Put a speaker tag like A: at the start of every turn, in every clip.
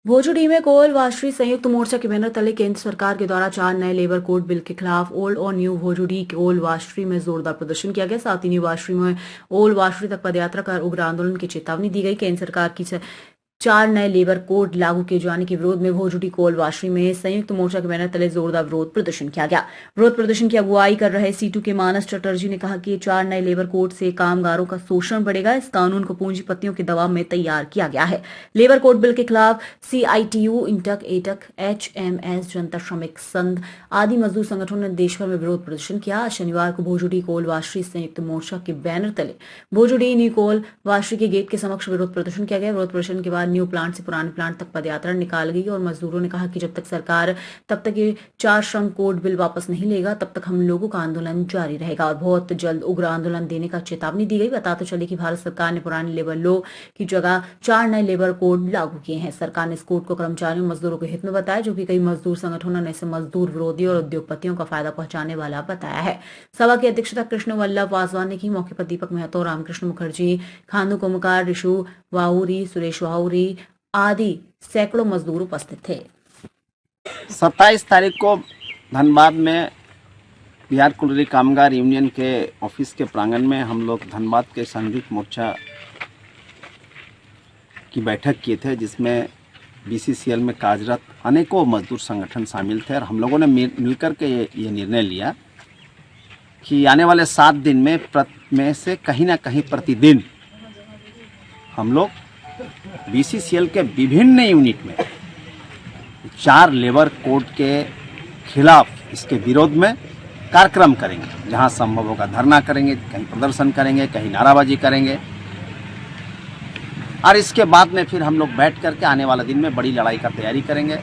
A: भोजूडी में कोल वाशरी संयुक्त मोर्चा के बैनर तले केंद्र सरकार के द्वारा 4 नए लेबर कोड बिल के खिलाफ ओल्ड और न्यू भोजूडी कोल वाशरी में जोरदार प्रदर्शन किया गया। साथ ही न्यू वाशरी में ओल्ड वाशरी तक पदयात्रा कर उग्र आंदोलन की चेतावनी दी गई। केंद्र सरकार की 4 नए लेबर कोड लागू किए जाने के विरोध में भोजूडी कोल वाशरी में संयुक्त मोर्चा के बैनर तले जोरदार विरोध प्रदर्शन किया गया। विरोध प्रदर्शन की अगुवाई कर रहे सीटू के मानस चटर्जी ने कहा कि 4 नए लेबर कोड से कामगारों का शोषण बढ़ेगा। इस कानून को पूंजीपतियों के दबाव में तैयार किया गया है। लेबर कोड बिल के खिलाफ CITU, इंटक, एटक, HMS, जनता श्रमिक संघ आदि मजदूर संगठनों ने देश भर में विरोध प्रदर्शन किया। शनिवार को भोजूडी कोल वाशरी संयुक्त मोर्चा के बैनर तले भोजूडी न्यू कोल वाशरी के गेट के समक्ष विरोध प्रदर्शन किया गया। विरोध प्रदर्शन के बाद न्यू प्लांट से पुराने प्लांट तक पदयात्रा निकाल गई और मजदूरों ने कहा कि जब तक सरकार तब तक ये 4 श्रम कोड बिल वापस नहीं लेगा तब तक हम लोगों का आंदोलन जारी रहेगा और बहुत जल्द उग्र आंदोलन देने का चेतावनी दी गई। बताते चले कि भारत सरकार ने पुराने लेबर लॉ की जगह 4 नए लेबर कोड लागू किए हैं। सरकार ने इस कोड को कर्मचारियों मजदूरों के हित में बताया, जो कि कई मजदूर संगठनों ने इसे मजदूर विरोधी और उद्योगपतियों का फायदा पहुंचाने वाला बताया है। सभा की अध्यक्षता कृष्ण वल्लभ वासवान ने की। मौके पर दीपक महतो, रामकृष्ण मुखर्जी, खांदू कोमकार, ऋषु वाहुरी, सुरेश वाहुरी आदि सैकड़ों मजदूर उपस्थित थे।
B: 27 तारीख को धनबाद में बिहार कुलरी कामगार यूनियन के ऑफिस के प्रांगण में हम लोग धनबाद के संयुक्त मोर्चा की बैठक किए थे, जिसमें BCCL में कार्यरत अनेकों मजदूर संगठन शामिल थे और हम लोगों ने मिलकर के ये निर्णय लिया कि आने वाले 7 दिन में से कहीं ना कहीं प्रतिदिन हम लोग BCCL के विभिन्न यूनिट में 4 लेबर कोड के खिलाफ, इसके विरोध में कार्यक्रम करेंगे। जहां संभव होगा धरना करेंगे, कहीं प्रदर्शन करेंगे, कहीं नाराबाजी करेंगे और इसके बाद में फिर हम लोग बैठ करके आने वाले दिन में बड़ी लड़ाई का तैयारी करेंगे।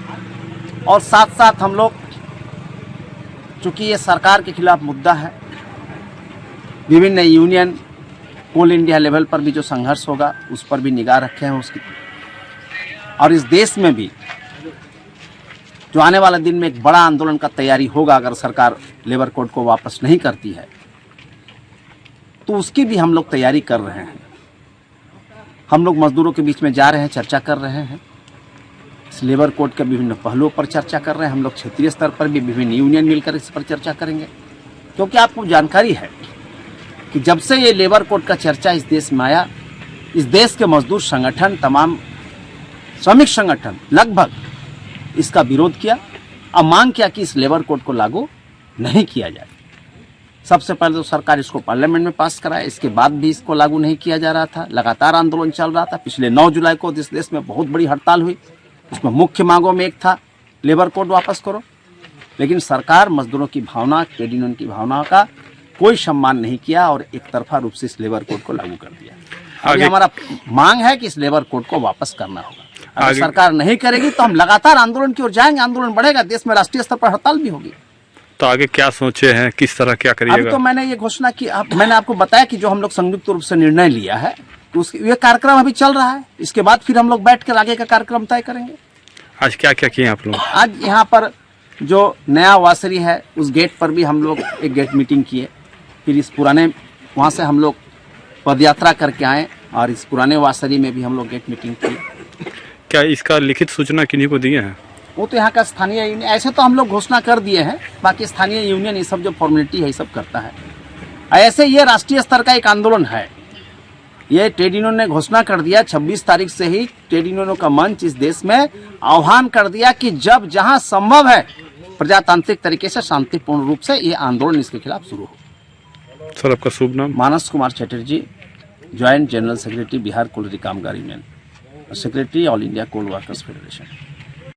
B: और साथ साथ हम लोग, चूंकि ये सरकार के खिलाफ मुद्दा है, विभिन्न यूनियन ऑल इंडिया लेवल पर भी जो संघर्ष होगा उस पर भी निगाह रखे हैं उसकी, और इस देश में भी जो आने वाले दिन में एक बड़ा आंदोलन का तैयारी होगा अगर सरकार लेबर कोड को वापस नहीं करती है, तो उसकी भी हम लोग तैयारी कर रहे हैं। हम लोग मजदूरों के बीच में जा रहे हैं, चर्चा कर रहे हैं, इस लेबर कोड के विभिन्न पहलुओं पर चर्चा कर रहे हैं। हम लोग क्षेत्रीय स्तर पर भी विभिन्न यूनियन मिलकर इस पर चर्चा करेंगे, क्योंकि आपको जानकारी है कि जब से ये लेबर कोड का चर्चा इस देश में आया, इस देश के मजदूर संगठन, तमाम श्रमिक संगठन लगभग इसका विरोध किया और मांग किया कि इस लेबर कोड को लागू नहीं किया जाए। सबसे पहले तो सरकार इसको पार्लियामेंट में पास कराए, इसके बाद भी इसको लागू नहीं किया जा रहा था। लगातार आंदोलन चल रहा था। पिछले 9 जुलाई को इस देश में बहुत बड़ी हड़ताल हुई। इसमें मुख्य मांगों में एक था लेबर कोड वापस करो, लेकिन सरकार मजदूरों की भावना, ट्रेड यूनियन की भावना का कोई सम्मान नहीं किया और एक तरफा रूप से इस लेबर कोड को लागू कर दिया। अभी हमारा मांग है कि इस लेबर कोड को वापस करना होगा। अगर सरकार नहीं करेगी तो हम लगातार आंदोलन की ओर जाएंगे। आंदोलन बढ़ेगा, देश में राष्ट्रीय स्तर पर हड़ताल भी होगी।
C: तो आगे क्या सोचे हैं, किस तरह क्या करिएगा?
B: अभी तो मैंने ये घोषणा की, मैंने आपको बताया कि जो हम लोग संयुक्त रूप से निर्णय लिया है, तो ये कार्यक्रम अभी चल रहा है। इसके बाद फिर हम लोग बैठ कर आगे का कार्यक्रम तय करेंगे।
C: आज क्या क्या किए आप लोग?
B: आज यहाँ पर जो नया वासरी है उस गेट पर भी हम लोग एक गेट मीटिंग किए। फिर इस पुराने वहाँ से हम लोग पदयात्रा करके आए और इस पुराने वासरी में भी हम लोग गेट मीटिंग किए।
C: क्या इसका लिखित सूचना किन्हीं को दिए हैं?
B: वो तो यहाँ का स्थानीय यूनियन, ऐसे तो हम लोग घोषणा कर दिए हैं, बाकी स्थानीय यूनियन ये सब जो फॉर्मेलिटी है ये सब करता है। ऐसे ये राष्ट्रीय स्तर का एक आंदोलन है। ये ट्रेड यूनियन ने घोषणा कर दिया, 26 तारीख से ही ट्रेड यूनियनों का मंच इस देश में आह्वान कर दिया कि जब जहाँ संभव है प्रजातांत्रिक तरीके से शांतिपूर्ण रूप से ये आंदोलन इसके खिलाफ शुरू हो।
C: सर, आपका शुभ नाम?
B: Manas Kumar Chatterjee, joint general secretary Bihar colliery Kamgar union, secretary all India coal workers federation.